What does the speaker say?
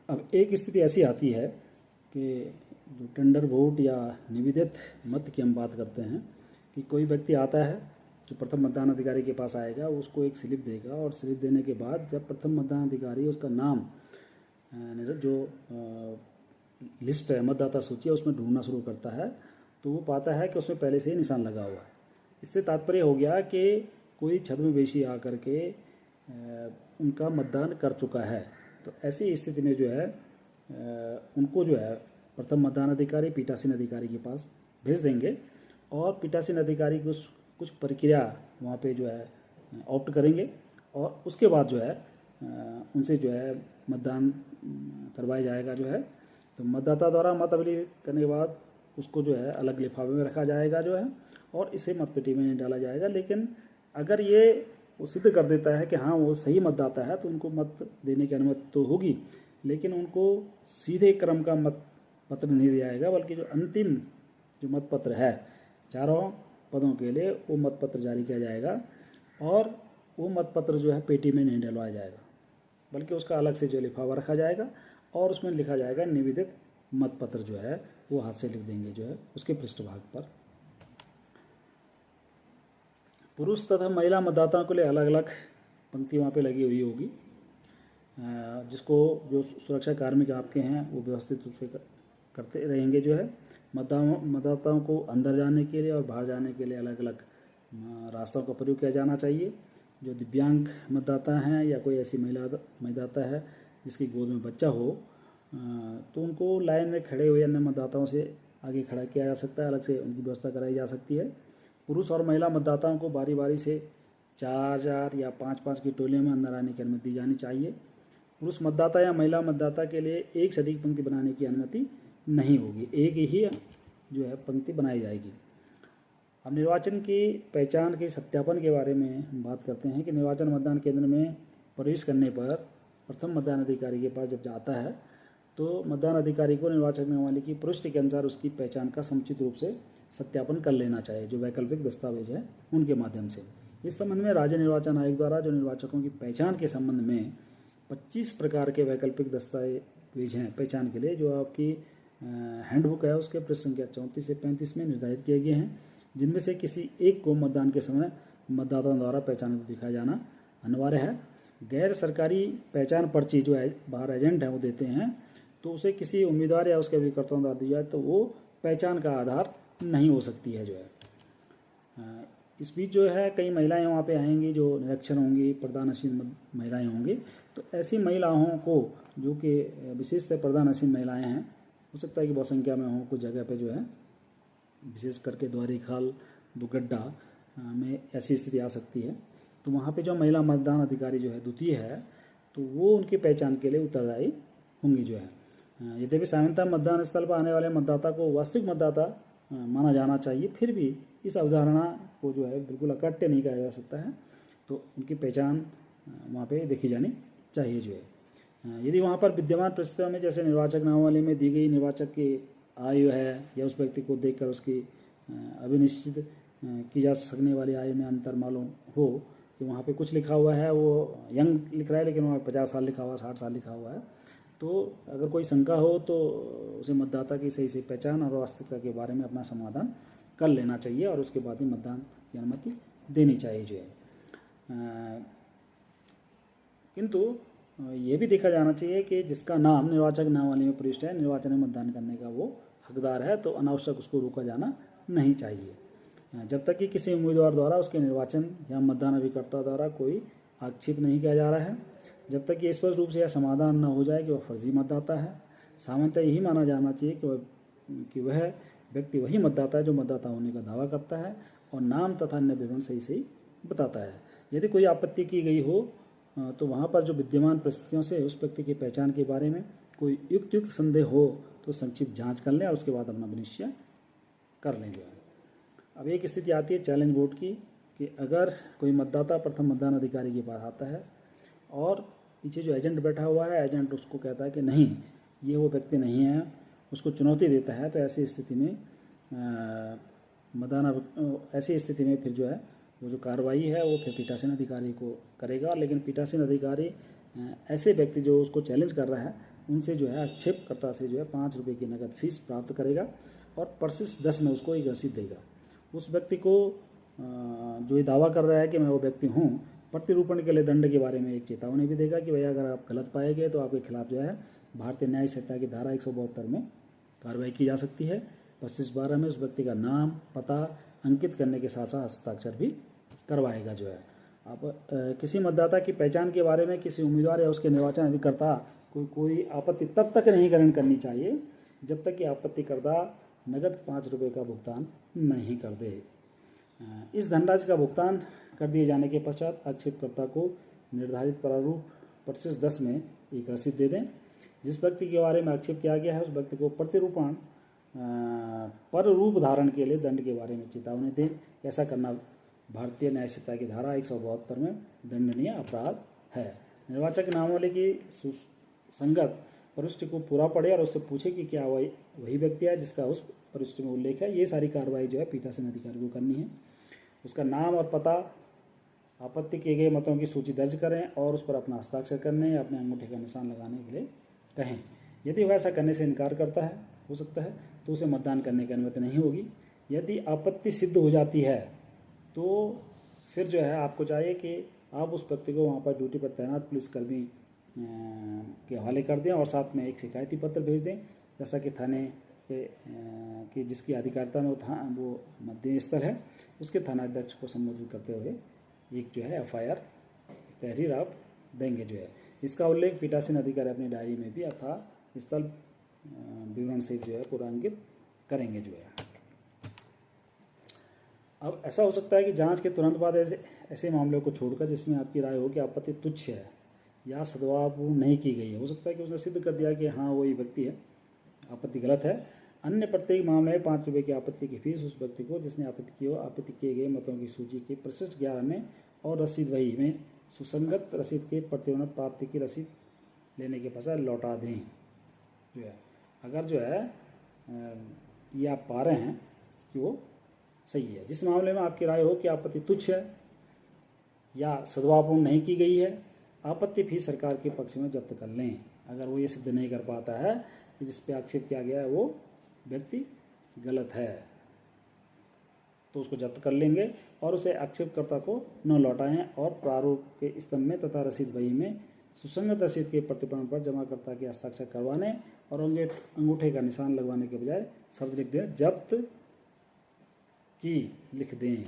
अब एक स्थिति ऐसी आती है कि जो टेंडर वोट या निवेदित मत की हम बात करते हैं कि कोई व्यक्ति आता है जो प्रथम मतदान अधिकारी के पास आएगा, उसको एक स्लिप देगा और स्लिप देने के बाद जब प्रथम मतदान अधिकारी उसका नाम जो लिस्ट है, मतदाता सूची है, उसमें ढूंढना शुरू करता है तो वो पाता है कि उसमें पहले से ही निशान लगा हुआ है। इससे तात्पर्य हो गया कि कोई छद्मवेशी आकर के उनका मतदान कर चुका है। तो ऐसी स्थिति में जो है उनको जो है प्रथम मतदान अधिकारी पीठासीन अधिकारी के पास भेज देंगे और पीठासीन अधिकारी कुछ प्रक्रिया वहाँ पे जो है ऑप्ट करेंगे और उसके बाद जो है उनसे जो है मतदान करवाया जाएगा जो है। तो मतदाता द्वारा मत अभिलेख करने के बाद उसको जो है अलग लिफाफे में रखा जाएगा जो है और इसे मतपेटी में नहीं डाला जाएगा। लेकिन अगर ये वो सिद्ध कर देता है कि हाँ वो सही मतदाता है तो उनको मत देने की अनुमति तो होगी, लेकिन उनको सीधे क्रम का मत पत्र नहीं दिया जाएगा, बल्कि जो अंतिम जो मतपत्र है चारों पदों के लिए वो मतपत्र जारी किया जाएगा और वो मतपत्र जो है पेटी में नहीं डलवाया जाएगा, बल्कि उसका अलग से जो लिफाफा रखा जाएगा और उसमें लिखा जाएगा निवेदित मतपत्र जो है वो हाथ से लिख देंगे जो है उसके पृष्ठभाग पर। पुरुष तथा महिला मतदाताओं के लिए अलग अलग पंक्ति वहाँ पे लगी हुई होगी, जिसको जो सुरक्षा कार्मिक आपके हैं वो व्यवस्थित रूप से करते रहेंगे जो है। मतदाताओं को अंदर जाने के लिए और बाहर जाने के लिए अलग अलग रास्तों का प्रयोग किया जाना चाहिए। जो दिव्यांग मतदाता हैं या कोई ऐसी महिला मतदाता है जिसकी गोद में बच्चा हो तो उनको लाइन में खड़े हुए अन्य मतदाताओं से आगे खड़ा किया जा सकता है, अलग से उनकी व्यवस्था कराई जा सकती है। पुरुष और महिला मतदाताओं को बारी बारी से 4-4 या 5-5 की टोलियों में अंदर आने की अनुमति दी जानी चाहिए। पुरुष मतदाता या महिला मतदाता के लिए एक से अधिक पंक्ति बनाने की अनुमति नहीं होगी, एक ही जो है पंक्ति बनाई जाएगी। अब निर्वाचन की पहचान के सत्यापन के बारे में बात करते हैं कि निर्वाचन मतदान केंद्र में प्रवेश करने पर प्रथम मतदान अधिकारी के पास जब जाता है तो मतदान अधिकारी को निर्वाचक नामावली की पुष्टि के अनुसार उसकी पहचान का समुचित रूप से सत्यापन कर लेना चाहिए, जो वैकल्पिक दस्तावेज है उनके माध्यम से। इस संबंध में राज्य निर्वाचन आयोग द्वारा जो निर्वाचकों की पहचान के संबंध में 25 प्रकार के वैकल्पिक दस्तावेज हैं पहचान के लिए, जो आपकी हैंडबुक है उसके पृष्ठ संख्या 34 से 35 में निर्धारित किए गए हैं, जिनमें से किसी एक को मतदान के समय मतदाताओं द्वारा पहचान को दिखाया जाना अनिवार्य है। गैर सरकारी पहचान पर्ची जो है बाहर एजेंट है वो देते हैं, तो उसे किसी उम्मीदवार या उसके अभिकर्ताओं द्वारा दी जाए तो वो पहचान का आधार नहीं हो सकती है जो है। इस बीच जो है कई महिलाएं वहाँ पे आएंगी जो निरक्षर होंगी, प्रदानशील महिलाएं होंगी। तो ऐसी महिलाओं को जो कि विशेषतः प्रदानशील महिलाएं हैं, हो सकता है कि बहुत संख्या में हो, कुछ जगह पे जो है विशेष करके द्वारी खाल दुगड्डा में ऐसी स्थिति आ सकती है। तो वहाँ पे जो महिला मतदान अधिकारी जो है द्वितीय है तो वो उनकी पहचान के लिए उत्तरदायी होंगी जो है। यद्यपि सामान्यतः मतदान स्थल पर आने वाले मतदाता को वास्तविक मतदाता माना जाना चाहिए, फिर भी इस अवधारणा को जो है बिल्कुल अकट्य नहीं कहा जा सकता है। तो उनकी पहचान वहाँ पे देखी जानी चाहिए जो है। यदि वहाँ पर विद्यमान परिस्थितियों में जैसे निर्वाचक नामावली में दी गई निर्वाचक की आयु है या उस व्यक्ति को देखकर उसकी अभिनिश्चित की जा सकने वाली आयु में अंतर मालूम हो कि वहाँ पे कुछ लिखा हुआ है वो यंग लिख रहा है लेकिन वहाँ 50 साल लिखा हुआ, 60 साल लिखा हुआ है, तो अगर कोई शंका हो तो उसे मतदाता की सही पहचान और वास्तविकता के बारे में अपना समाधान कर लेना चाहिए और उसके बाद ही मतदान की अनुमति देनी चाहिए जो है। किंतु ये भी देखा जाना चाहिए कि जिसका नाम निर्वाचक नामावली में प्रविष्ट है, निर्वाचन में मतदान करने का वो हकदार है, तो अनावश्यक उसको रोका जाना नहीं चाहिए जब तक कि किसी उम्मीदवार द्वारा उसके निर्वाचन या मतदान अभिकर्ता द्वारा कोई आक्षेप नहीं किया जा रहा है। जब तक कि स्पष्ट रूप से यह समाधान न हो जाए कि वह फर्जी मतदाता है। सामान्यतः यही माना जाना चाहिए कि वह व्यक्ति वही मतदाता है जो मतदाता होने का दावा करता है और नाम तथा अन्य विवरण सही बताता है। यदि कोई आपत्ति की गई हो तो वहाँ पर जो विद्यमान परिस्थितियों से उस व्यक्ति की पहचान के बारे में कोई युक्त संदेह हो तो संक्षिप्त जांच कर लें और उसके बाद अपना निश्चय कर लेंगे। अब एक स्थिति आती है चैलेंज वोट की कि अगर कोई मतदाता प्रथम मतदान अधिकारी के पास आता है और पीछे जो एजेंट बैठा हुआ है, एजेंट उसको कहता है कि नहीं ये वो व्यक्ति नहीं है, उसको चुनौती देता है, तो ऐसी स्थिति में ऐसी स्थिति में फिर जो है वो जो कार्रवाई है वो फिर पीठासीन अधिकारी को करेगा। लेकिन पीठासीन अधिकारी ऐसे व्यक्ति जो उसको चैलेंज कर रहा है उनसे जो है आक्षेपकर्ता से जो है 5 रुपये की नकद फीस प्राप्त करेगा और परिशिष्ट 10 में उसको एक रसीद देगा। उस व्यक्ति को जो ये दावा कर रहा है कि मैं वो व्यक्ति हूँ, प्रतिरूपण के लिए दंड के बारे में एक चेतावनी भी देगा कि भैया अगर आप गलत पाए गए तो आपके खिलाफ जो है भारतीय न्याय संहिता की धारा 172 में कार्रवाई की जा सकती है। परिशिष्ट 12 में उस व्यक्ति का नाम पता अंकित करने के साथ साथ हस्ताक्षर भी करवाएगा जो है। आप किसी मतदाता की पहचान के बारे में किसी उम्मीदवार या उसके निर्वाचन अभिकर्ता कोई आपत्ति तब तक नहीं ग्रहण करनी चाहिए जब तक कि आपत्तिकर्ता नगद 5 रुपये का भुगतान नहीं कर दे। इस धनराशि का भुगतान कर दिए जाने के पश्चात आक्षेपकर्ता को निर्धारित प्रारूप परिशिष्ट 10 में एक रसीद दे दें। जिस व्यक्ति के बारे में आक्षेप किया गया है उस व्यक्ति को प्रतिरूपण पर रूप धारण के लिए दंड के बारे में चेतावनी दें। ऐसा करना भारतीय न्याय संहिता की धारा 172 में दंडनीय अपराध है। निर्वाचक नामावली की सुसंगत प्रविष्टि को पूरा पढ़े और उससे पूछे कि क्या वही व्यक्ति है जिसका उस प्रविष्टि में उल्लेख है। ये सारी कार्रवाई जो है पीठासीन अधिकारी को करनी है। उसका नाम और पता, आपत्ति किए गए मतों की सूची दर्ज करें और उस पर अपना हस्ताक्षर करने या अपने अंगूठे का निशान लगाने के लिए कहें। यदि वह ऐसा करने से इनकार करता है हो सकता है तो उसे मतदान करने की अनुमति नहीं होगी। यदि आपत्ति सिद्ध हो जाती है तो फिर जो है आपको चाहिए कि आप उस व्यक्ति को वहाँ पर ड्यूटी पर तैनात पुलिसकर्मी के हवाले कर दें और साथ में एक शिकायती पत्र भेज दें, जैसा कि थाने के जिसकी अधिकारिता में वो मध्य स्तर है उसके थानाध्यक्ष को संबोधित करते हुए एक जो है FIR तहरीर आप देंगे जो है। इसका उल्लेख पीठासीन अधिकारी अपनी डायरी में भी अथा स्थल विवरण से जो है पूरा अंकित करेंगे जो है। अब ऐसा हो सकता है कि जांच के तुरंत बाद ऐसे मामलों को छोड़कर जिसमें आपकी राय हो कि आपत्ति तुच्छ है या सद्भावपूर्ण नहीं की गई है, हो सकता है कि उसने सिद्ध कर दिया कि हाँ वही व्यक्ति है, आपत्ति गलत है। अन्य प्रत्येक मामले में 5 रुपये की आपत्ति की फीस उस व्यक्ति को जिसने आपत्ति की हो आपत्ति किए गए मतों की सूची के परिशिष्ट 11 में और रसीद वही में सुसंगत रसीद के प्रतिवनत प्राप्ति की रसीद लेने के पश्चात लौटा दें जो है। अगर जो है ये आप पा रहे हैं कि वो सही है। जिस मामले में आपकी राय हो कि आपत्ति तुच्छ है या सद्भावपूर्ण नहीं की गई है, आपत्ति फीस सरकार के पक्ष में जब्त कर लें। अगर वो ये सिद्ध नहीं कर पाता है कि जिस पे आक्षेप किया गया है वो व्यक्ति गलत है तो उसको जब्त कर लेंगे और उसे आक्षेपकर्ता को न लौटाएं और प्रारूप के स्तंभ में तथा रसीद बही में सुसंगत रसीद के प्रतिपादन पर जमाकर्ता के हस्ताक्षर करवाने और अंगूठे का निशान लगवाने के बजाय शब्द लिख दें जब्त की लिख दें।